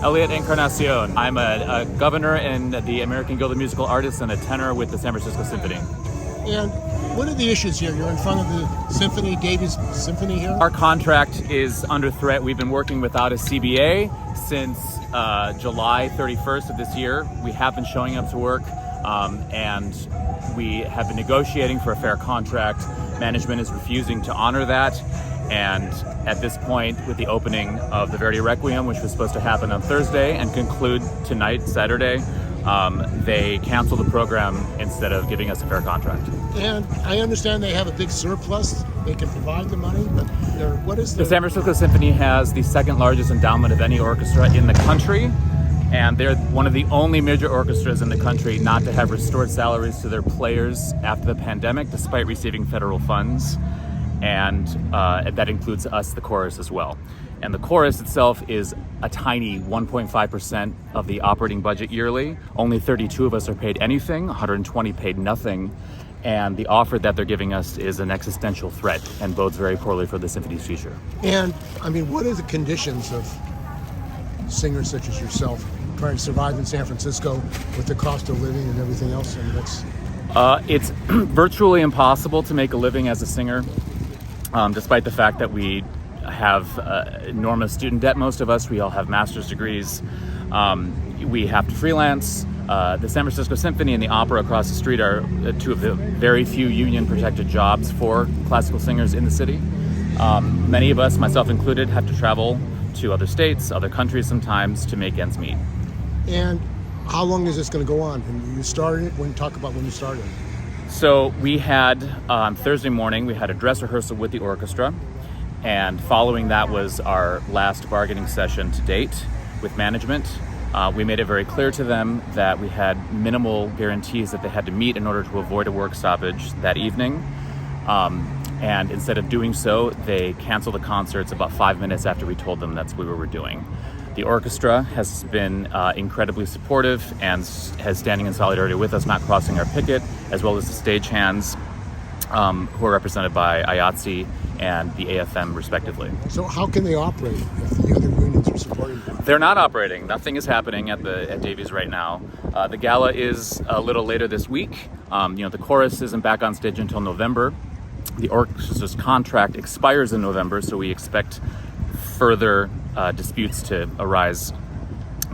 Elliot Encarnacion. I'm a governor in the American Guild of Musical Artists and a tenor with the San Francisco Symphony. And what are the issues here? You're in front of the Symphony, Davies Symphony here? Our contract is under threat. We've been working without a CBA since July 31st of this year. We have been showing up to work and we have been negotiating for a fair contract. Management is refusing to honor that. And at this point, with the opening of the Verdi Requiem, which was supposed to happen on Thursday and conclude tonight, Saturday, they canceled the program instead of giving us a fair contract. And I understand they have a big surplus. They can provide the money, but what is the San Francisco Symphony has the second largest endowment of any orchestra in the country. And they're one of the only major orchestras in the country not to have restored salaries to their players after the pandemic, despite receiving federal funds. And that includes us, the chorus, as well. And the chorus itself is a tiny 1.5% of the operating budget yearly. Only 32 of us are paid anything, 120 paid nothing. And the offer that they're giving us is an existential threat and bodes very poorly for the symphony's future. And, I mean, what are the conditions of singers such as yourself trying to survive in San Francisco with the cost of living and everything else? I mean, it's virtually impossible to make a living as a singer. Despite the fact that we have enormous student debt, most of us, we all have master's degrees. We have to freelance. The San Francisco Symphony and the opera across the street are two of the very few union-protected jobs for classical singers in the city. Many of us, myself included, have to travel to other states, other countries sometimes to make ends meet. And how long is this going to go on? And you started it, talk about when you started. So we had, Thursday morning, we had a dress rehearsal with the orchestra, and following that was our last bargaining session to date with management. We made it very clear to them that we had minimal guarantees that they had to meet in order to avoid a work stoppage that evening. And instead of doing so, they canceled the concerts about 5 minutes after we told them that's what we were doing. The orchestra has been incredibly supportive and has standing in solidarity with us, not crossing our picket, as well as the stagehands who are represented by IATSE and the AFM respectively. So how can they operate if the other unions are supporting them? They're not operating. Nothing is happening at Davies right now. The gala is a little later this week. The chorus isn't back on stage until November. The orchestra's contract expires in November, so we expect further disputes to arise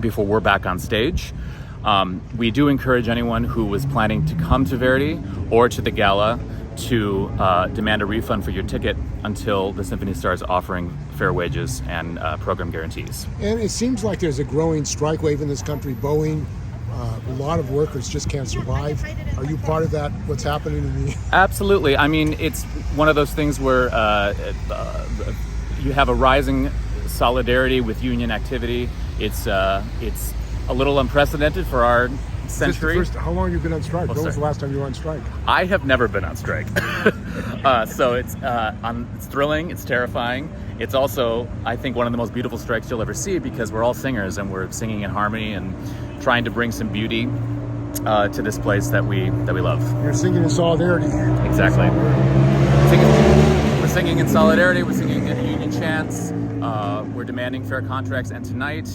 before we're back on stage. We do encourage anyone who was planning to come to Verdi or to the gala to demand a refund for your ticket until the symphony starts offering fair wages and program guarantees. And it seems like there's a growing strike wave in this country. Boeing, a lot of workers just can't survive. Are you part of that? What's happening in the... Absolutely. I mean, it's one of those things where you have a rising solidarity with union activity. It's a little unprecedented for our century. How long have you been on strike? When was the last time you were on strike? I have never been on strike. So it's thrilling, it's terrifying. It's also, I think, one of the most beautiful strikes you'll ever see because we're all singers and we're singing in harmony and trying to bring some beauty to this place that we love. You're singing in solidarity. Exactly. We're singing in solidarity, we're singing in union chants, we're demanding fair contracts, and tonight,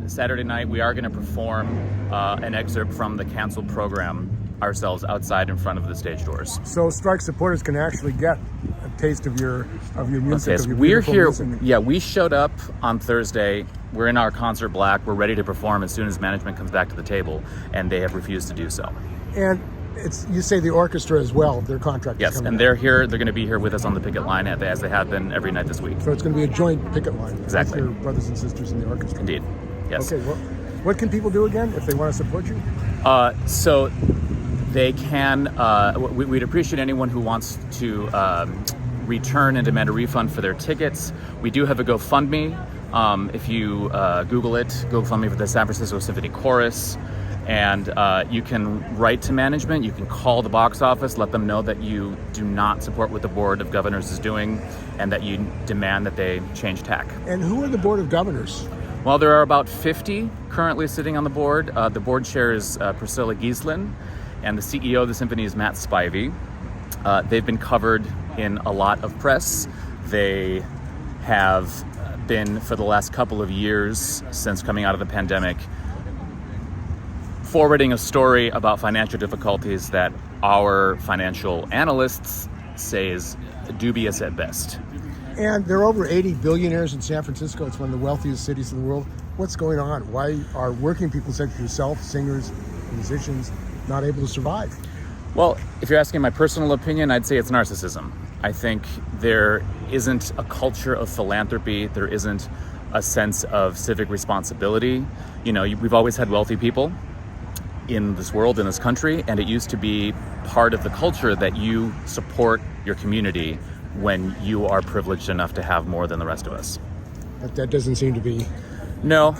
Saturday night, we are going to perform an excerpt from the canceled program ourselves outside in front of the stage doors. So strike supporters can actually get a taste of your music. Okay, we're here. Music. Yeah, we showed up on Thursday. We're in our concert black. We're ready to perform as soon as management comes back to the table, and they have refused to do so. And you say the orchestra as well, their contract is coming and they're here. They're going to be here with us on the picket line as they have been every night this week. So it's going to be a joint picket line. Exactly. With your brothers and sisters in the orchestra. Indeed. Yes. Okay. Well, what can people do again if they want to support you? So they can. We'd appreciate anyone who wants to return and demand a refund for their tickets. We do have a GoFundMe. If you Google it, GoFundMe for the San Francisco Symphony Chorus. And you can write to management, you can call the box office, let them know that you do not support what the Board of Governors is doing and that you demand that they change tack. And who are the Board of Governors? Well, there are about 50 currently sitting on the board. The board chair is Priscilla Gieslin, and the CEO of the symphony is Matt Spivey. They've been covered in a lot of press. They have been, for the last couple of years since coming out of the pandemic, forwarding a story about financial difficulties that our financial analysts say is dubious at best. And there are over 80 billionaires in San Francisco. It's one of the wealthiest cities in the world. What's going on? Why are working people such as yourself, singers, musicians, not able to survive? Well, if you're asking my personal opinion, I'd say it's narcissism. I think there isn't a culture of philanthropy. There isn't a sense of civic responsibility. You know, we've always had wealthy people in this world, in this country, and it used to be part of the culture that you support your community when you are privileged enough to have more than the rest of us. But that doesn't seem to be. No,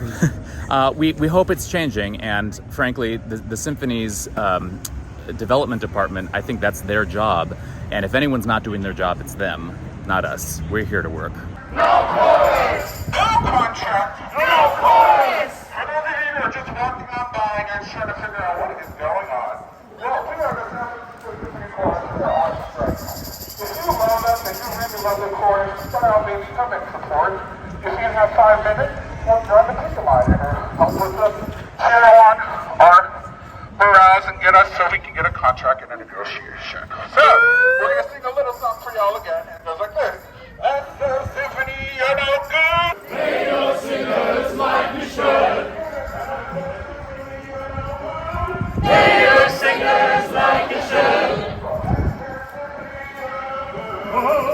we hope it's changing, and frankly, the symphony's development department, I think that's their job, and if anyone's not doing their job, it's them, not us. We're here to work. No chorus! No contract! No chorus! For those of you who are just walking on by and you're trying to figure out what is going on, well, we are the San Francisco Symphony Choristers. We are on strike. If you love us and you really love the chorus, start out maybe come and support. If you have 5 minutes, we'll drive a ticket line and help us cheer on our morale and get us so we can get a contract and a negotiation. So, we're going to sing a little song for y'all again, and it goes like this. At the symphony, you're no good. Pay your singers like you should. Pay your singers like you should.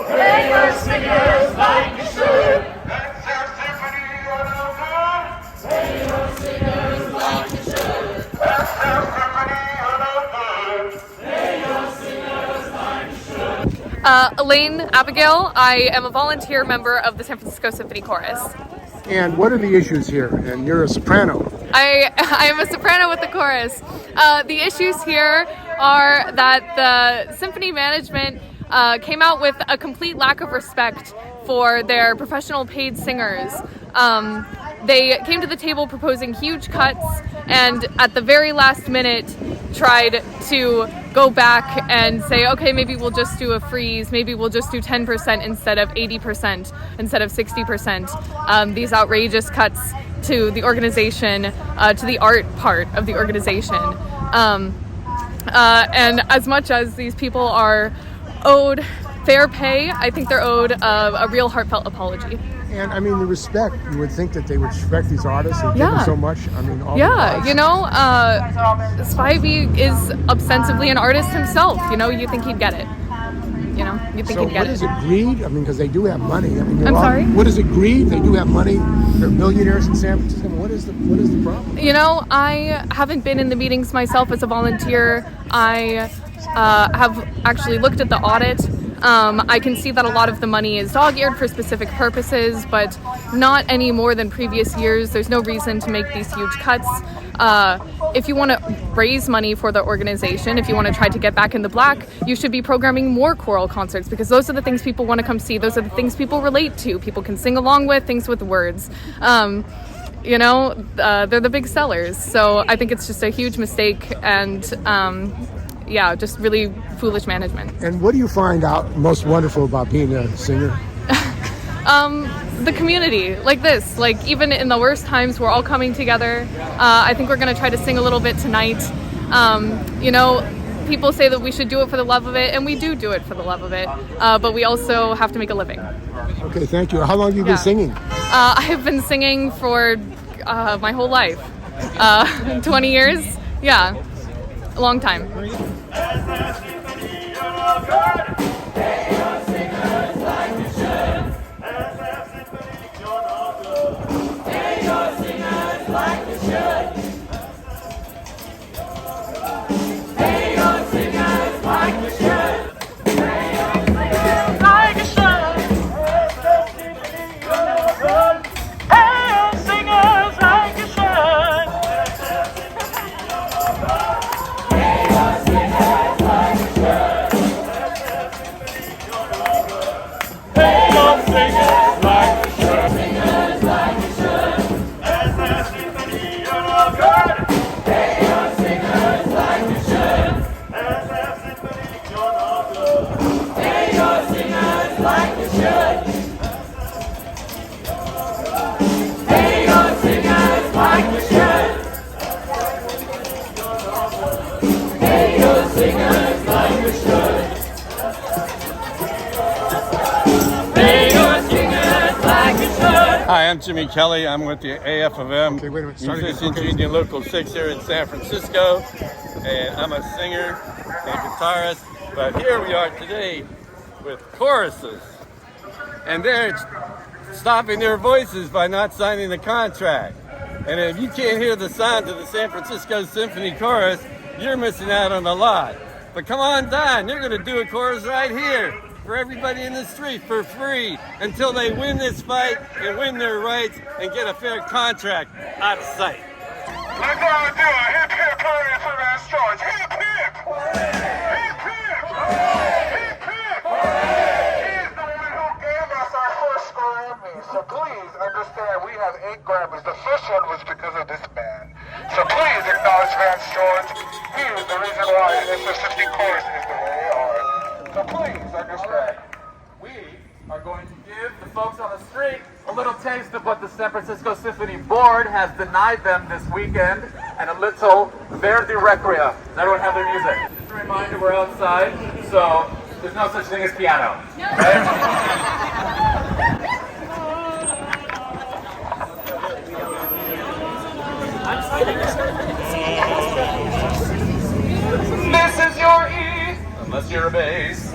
Pay your singers like you should. At the symphony, you're no good. Pay your singers like you should. At the symphony, you're no good. Pay your singers like you should. Elaine Abigail. I am a volunteer member of the San Francisco Symphony Chorus. And what are the issues here? And you're a soprano. I am a soprano with the chorus. The issues here are that the symphony management came out with a complete lack of respect for their professional paid singers. They came to the table proposing huge cuts, and at the very last minute tried to go back and say, okay, maybe we'll just do a freeze, maybe we'll just do 10% instead of 80%, instead of 60%. These outrageous cuts to the organization, to the art part of the organization. And as much as these people are owed fair pay, I think they're owed a real heartfelt apology. And I mean, the respect, you would think that they would respect these artists and give them so much. I mean, all you know, Spivey is ostensibly an artist himself. You know, you think he'd get it. You know, you think he'd get it. So what is it, greed? I mean, because they do have money. I mean, I'm sorry? What is it, greed? They do have money. They're millionaires in San Francisco. What is the problem? You know, I haven't been in the meetings myself as a volunteer. I have actually looked at the audit. I can see that a lot of the money is dog-eared for specific purposes, but not any more than previous years. There's no reason to make these huge cuts. If you want to raise money for the organization, if you want to try to get back in the black, you should be programming more choral concerts, because those are the things people want to come see. Those are the things people relate to. People can sing along with, things with words. You know, they're the big sellers. So I think it's just a huge mistake, and just really foolish management. And what do you find out most wonderful about being a singer? The community, like this, like even in the worst times, we're all coming together. I think we're going to try to sing a little bit tonight. You know, people say that we should do it for the love of it, and we do it for the love of it, but we also have to make a living. Okay, thank you. How long have you been singing? I have been singing for my whole life. 20 years? Yeah, a long time. I'm Jimmy Kelly. I'm with the AFM Okay, wait a minute. Start again. Musicians Okay. Union Local 6 here in San Francisco. And I'm a singer and guitarist. But here we are today with choruses. And they're stopping their voices by not signing the contract. And if you can't hear the sound of the San Francisco Symphony Chorus, you're missing out on a lot. But come on down, you're going to do a chorus right here for everybody in the street for free until they win this fight and win their rights and get a fair contract out of sight. We're gonna do a hip hip hurry for Vance George. Hip hip! Hip hip! Hip hip! He's the one who gave us our first Grammy. So please understand we have 8 Grammys. The first one was because of this man. So please acknowledge Vance George. He is the reason why this Symphony Chorus is the way they are. So please understand. We are going to give the folks on the street a little taste of what the San Francisco Symphony Board has denied them this weekend, and a little Verdi Requiem. Does everyone have their music? Just a reminder, we're outside, so there's no such thing as piano. This is your E, unless you're a bass.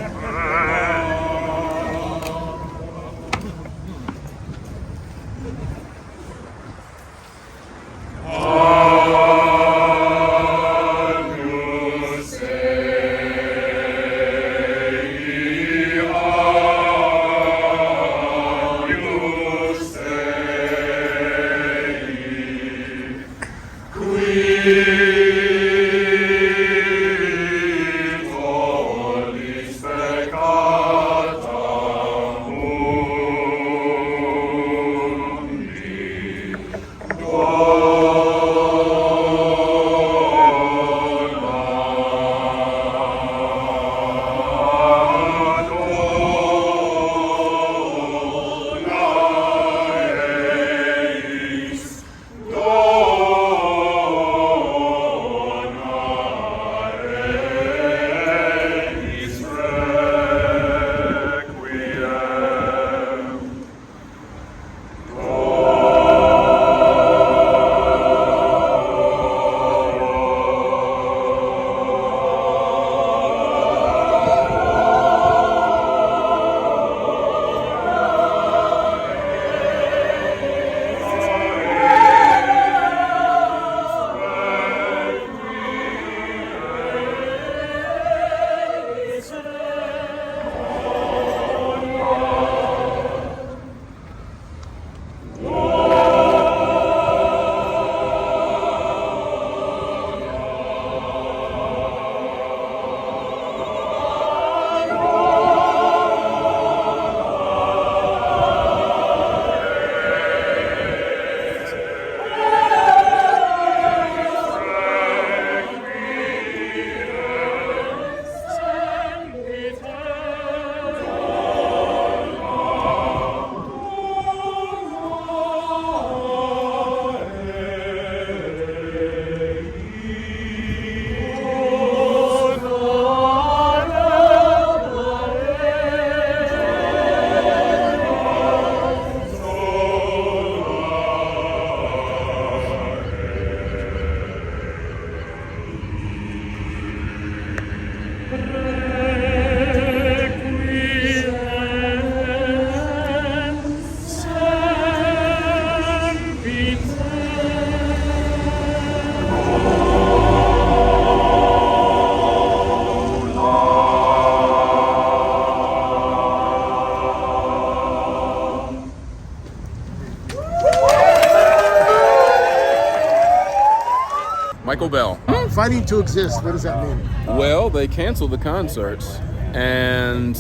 Michael Bell. Fighting to exist, what does that mean? Well, they canceled the concerts, and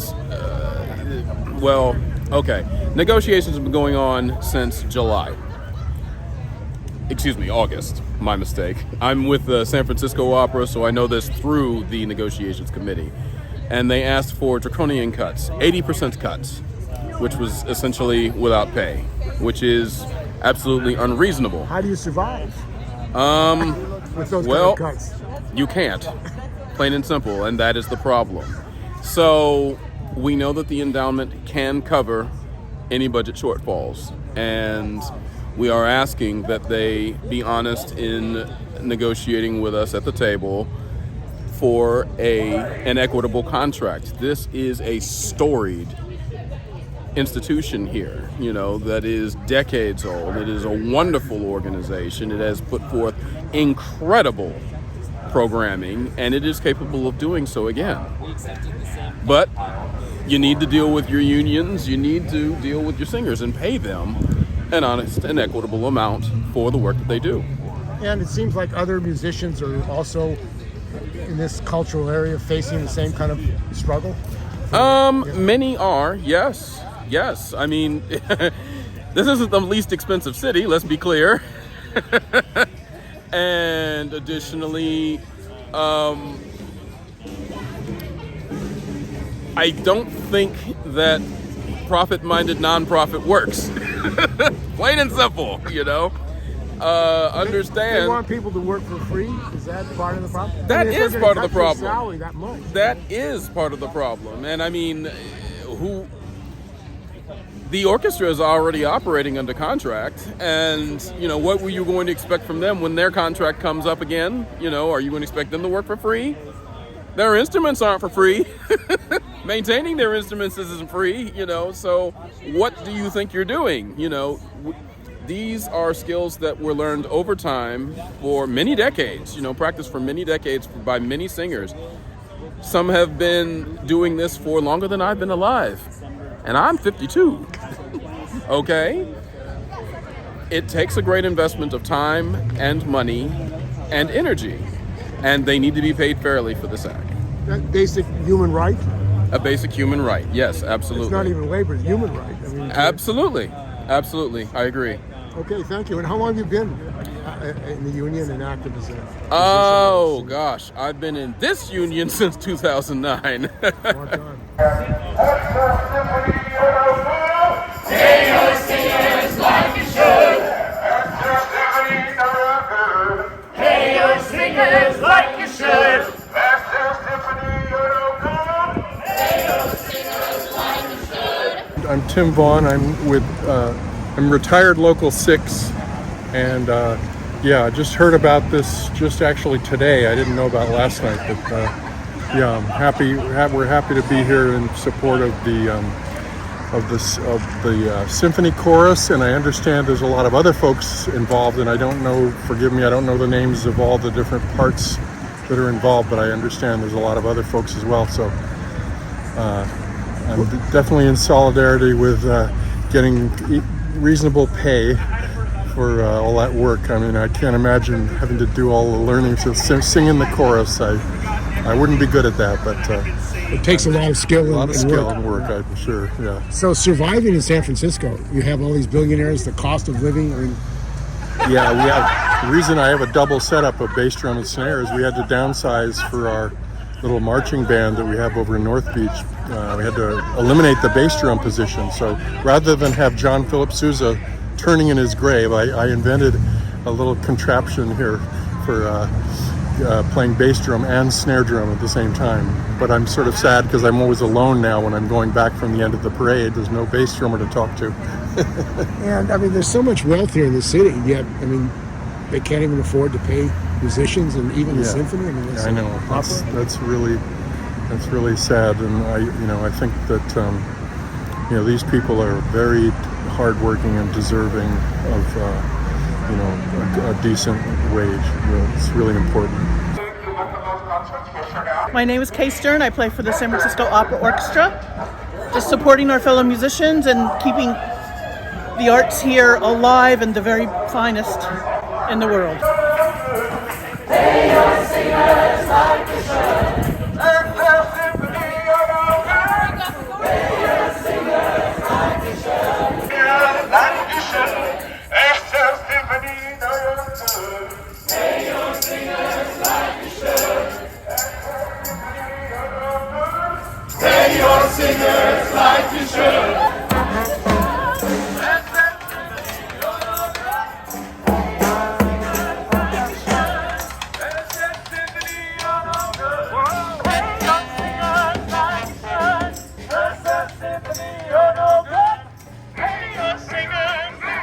well, okay. Negotiations have been going on since July. Excuse me, August. My mistake. I'm with the San Francisco Opera, so I know this through the negotiations committee. And they asked for draconian cuts, 80% cuts, which was essentially without pay, which is absolutely unreasonable. How do you survive? With those Well, kind of cuts? you can't, plain and simple, and that is the problem. So we know that the endowment can cover any budget shortfalls. and we are asking that they be honest in negotiating with us at the table for an equitable contract. This is a storied institution here, that is decades old. It is a wonderful organization. It has put forth incredible programming, and it is capable of doing so again. But you need to deal with your unions, you need to deal with your singers and pay them an honest and equitable amount for the work that they do. And it seems like other musicians are also in this cultural area facing the same kind of struggle. Many are, yes. I mean, this isn't the least expensive city, let's be clear. And additionally, I don't think that profit-minded nonprofit works. Plain and simple, Understand. They want people to work for free. Is that part of the problem? That is part of the problem. Salary that much. That is part of the problem. And I mean, the orchestra is already operating under contract, and what were you going to expect from them when their contract comes up again? Are you going to expect them to work for free? Their instruments aren't for free. Maintaining their instruments isn't free, so what do you think you're doing? These are skills that were learned over time for many decades, practiced for many decades by many singers. Some have been doing this for longer than I've been alive, and I'm 52. Okay? It takes a great investment of time and money and energy, and they need to be paid fairly for this act. That basic human right? A basic human right, yes, absolutely. It's not even labor, it's human right. I mean, absolutely, I agree. Okay, thank you. And how long have you been in the union and active as a musician? Oh, gosh, I've been in this union since 2009. Long time. Pay your singers like you should. Pay your singers like you should. I'm Tim Vaughn. I'm retired Local 6, and I just heard about this just actually today. I didn't know about last night, but I'm happy. We're happy to be here in support of the symphony chorus, and I understand there's a lot of other folks involved, and I don't know. Forgive me, I don't know the names of all the different parts that are involved, but I understand there's a lot of other folks as well. So I'm definitely in solidarity with getting reasonable pay for all that work. I mean, I can't imagine having to do all the learning to sing in the chorus. I wouldn't be good at that, but it takes a lot of skill and work, I'm sure. Yeah. So surviving in San Francisco, you have all these billionaires, the cost of living. I mean, yeah, we have. The reason I have a double setup of bass drum and snare is we had to downsize for our little marching band that we have over in North Beach. We had to eliminate the bass drum position. So rather than have John Philip Sousa turning in his grave, I invented a little contraption here for playing bass drum and snare drum at the same time. But I'm sort of sad because I'm always alone now when I'm going back from the end of the parade. There's no bass drummer to talk to. And I mean, there's so much wealth here in the city, yet, I mean, they can't even afford to pay musicians and even the symphony. I mean, I know. That's really sad, and I think that these people are very hardworking and deserving of a decent wage. It's really important. My name is Kay Stern. I play for the San Francisco Opera Orchestra. Just supporting our fellow musicians and keeping the arts here alive and the very finest in the world. Pay your singers like you should. Pay your singers like you should. Pay your singers like you should. Pay your singers like you should. Pay your singers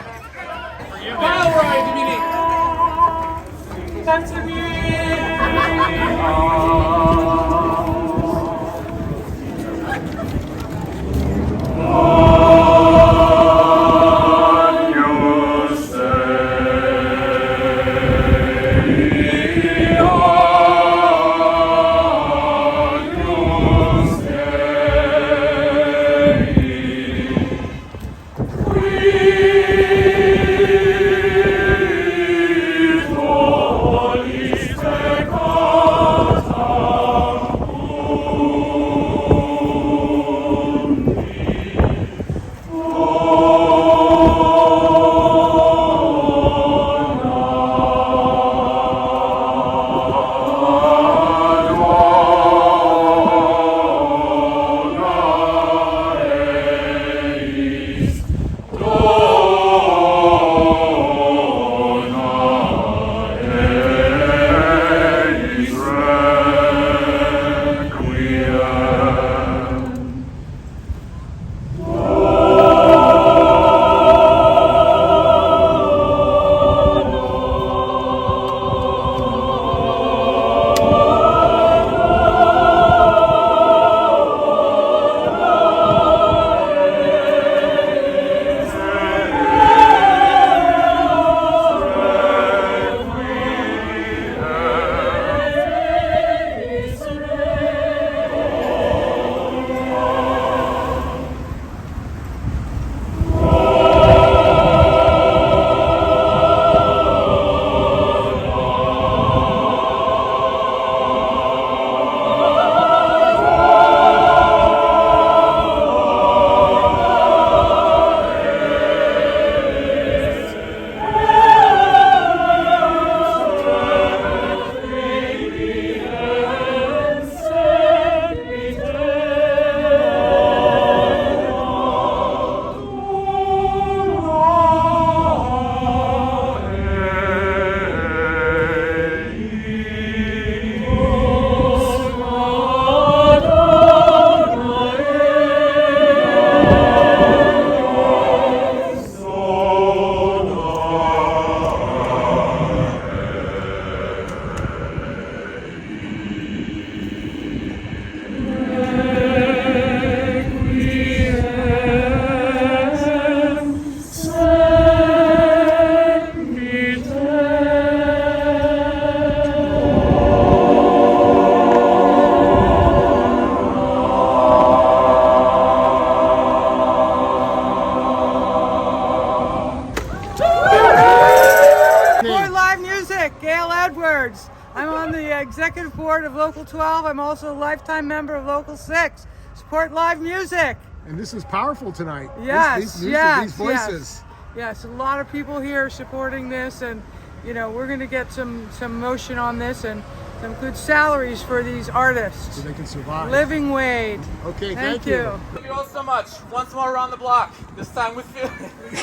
executive board of Local 12. I'm also a lifetime member of Local 6. Support live music. And this is powerful tonight. Yes, These voices. Yes, a lot of people here supporting this, and you know, we're going to get some motion on this and some good salaries for these artists. So they can survive. Living wage. Okay, thank you. Thank you all so much. Once more around the block. This time with feeling. We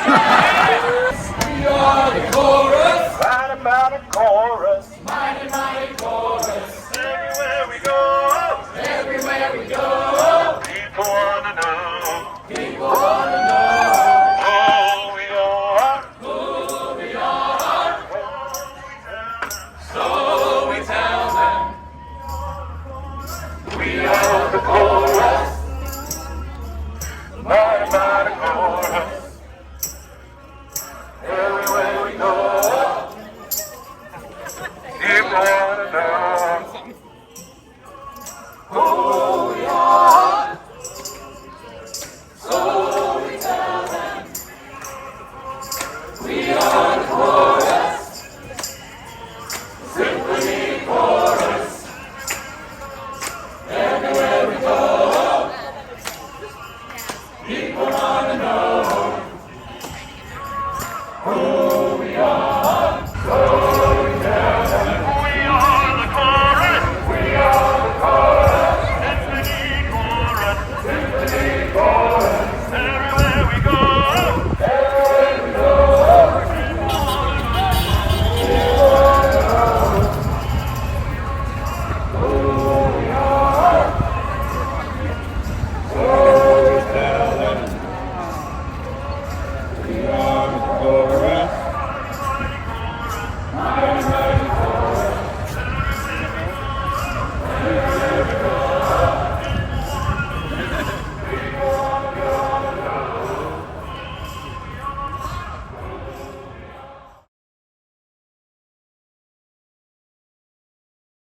are the chorus. Right about a chorus. Mighty, mighty chorus. Everywhere we go. Everywhere we go. People wanna know. People want to know Who we are. who we are. So we tell them. We are the chorus.